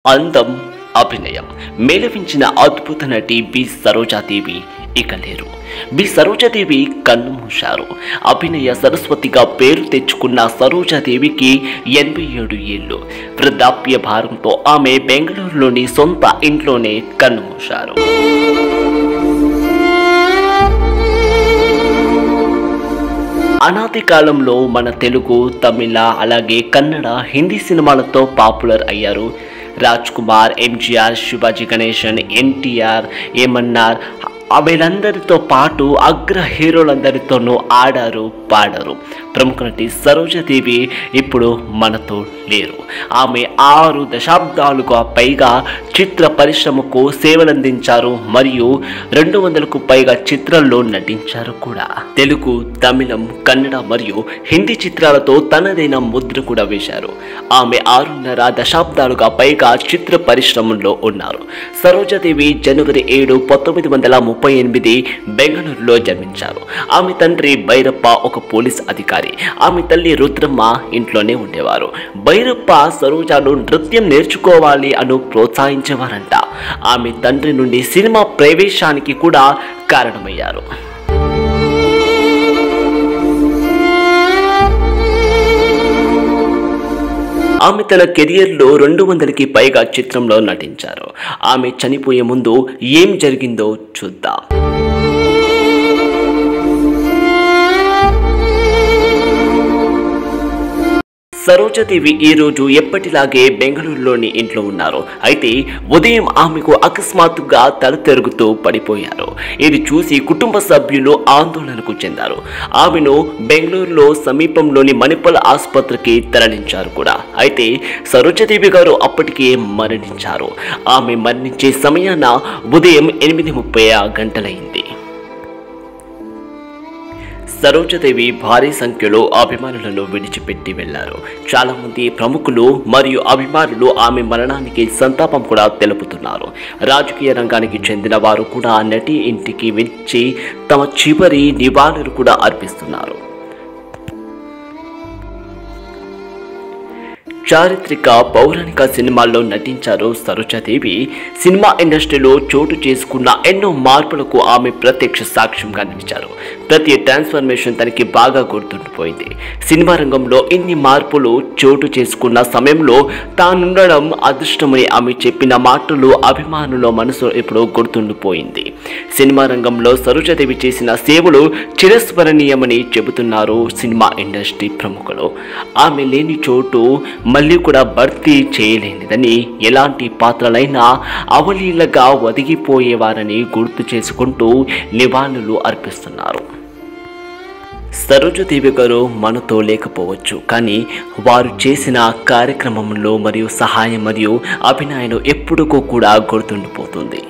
అందం, అభినయం మేళవించిన అద్భుత నటి బి సరోజాదేవి ఇక లేరు. బి సరోజాదేవి కన్నుమూశారు. అభినయ సరస్వతిగా పేరు తెచ్చుకున్న సరోజాదేవికి 87 ఏళ్లు. వృద్ధాప్య భారంతో ఆమె బెంగళూరులోని సొంత ఇంట్లోనే కన్నుమూశారు. అనాది కాలంలో మన తెలుగు, తమిళ, అలాగే కన్నడ, హిందీ సినిమాలతో పాపులర్ అయ్యారు. రాజ్ కుమార్, ఎంజీఆర్, శివాజీ గణేశన్, ఎన్టీఆర్, ఏమన్నార్ వీళ్ళందరితో పాటు అగ్ర హీరోలందరితోనూ ఆడారు, పాడారు. ప్రముఖ నటి సరోజాదేవి ఇప్పుడు మనతో లేరు. ఆమె 6 దశాబ్దాలుగా పైగా చిత్ర పరిశ్రమకు సేవలందించారు మరియు 200కు పైగా చిత్రాల్లో నటించారు కూడా. తెలుగు, తమిళం, కన్నడ మరియు హిందీ చిత్రాలతో తనదైన ముద్ర కూడా వేశారు. ఆమె 6.5 దశాబ్దాలుగా పైగా చిత్ర పరిశ్రమలో ఉన్నారు. సరోజాదేవి జనవరి 7, 1938 బెంగళూరులో జన్మించారు. ఆమె తండ్రి భైరప్ప ఒక పోలీస్ అధికారి. ఆమె తల్లి రుద్రమ్మ ఇంట్లోనే ఉండేవారు. భైరప్ప సరోజాను నృత్యం నేర్చుకోవాలి అని ప్రోత్సహించేవారంట. ఆమె తండ్రి నుండి సినిమా ప్రవేశానికి కూడా కారణమయ్యారు. ఆమె తన కెరియర్లో 200కి పైగా చిత్రంలో నటించారు. ఆమె చనిపోయే ముందు ఏం జరిగిందో చూద్దాం. సరోజాదేవి ఈరోజు ఎప్పటిలాగే బెంగళూరులోని ఇంట్లో ఉన్నారు. అయితే ఉదయం ఆమెకు అకస్మాత్తుగా తల తిరుగుతూ పడిపోయారు. ఇది చూసి కుటుంబ సభ్యులు ఆందోళనకు చెందారు. ఆమెను బెంగళూరులో సమీపంలోని మణిపాల్ ఆసుపత్రికి తరలించారు కూడా. అయితే సరోజాదేవి గారు అప్పటికే మరణించారు. ఆమె మరణించే సమయాన ఉదయం 8:30 గంటలైంది. సరోజాదేవి భారీ సంఖ్యలో అభిమానులను విడిచిపెట్టి వెళ్లారు. చాలా మంది ప్రముఖులు మరియు అభిమానులు ఆమె మరణానికి సంతాపం కూడా తెలుపుతున్నారు. రాజకీయ రంగానికి చెందిన వారు కూడా నటి ఇంటికి వచ్చి తమ చివరి నివాళులు కూడా అర్పిస్తున్నారు. చారిత్రక పౌరాణిక సినిమాల్లో నటించారు సరోజాదేవి. సినిమా ఇండస్ట్రీలో చోటు చేసుకున్న ఎన్నో మార్పులకు ఆమె ప్రత్యక్ష సాక్ష్యంగా నిలిచారు. ప్రతి ట్రాన్స్ఫర్మేషన్ తనకి బాగా గుర్తుండిపోయింది. సినిమా రంగంలో ఇన్ని మార్పులు చోటు చేసుకున్న సమయంలో తానుండడం అదృష్టమని ఆమె చెప్పిన మాటలు అభిమానుల మనసు ఇప్పుడు గుర్తుండిపోయింది. సినిమా రంగంలో సరోజాదేవి చేసిన సేవలు చిరస్మరణీయమని చెబుతున్నారు సినిమా ఇండస్ట్రీ ప్రముఖులు. ఆమె లేని చోటు మళ్ళీ కూడా భర్తీ చేయలేనిదని, ఎలాంటి పాత్రలైనా అవలీలగా ఒదిగిపోయేవారని గుర్తు చేసుకుంటూ నివాళులు అర్పిస్తున్నారు. సరోజాదేవి గారు మనతో లేకపోవచ్చు, కానీ వారు చేసిన కార్యక్రమంలో మరియు సహాయం మరియు అభినయం ఎప్పుడుకూ కూడా గుర్తుండిపోతుంది.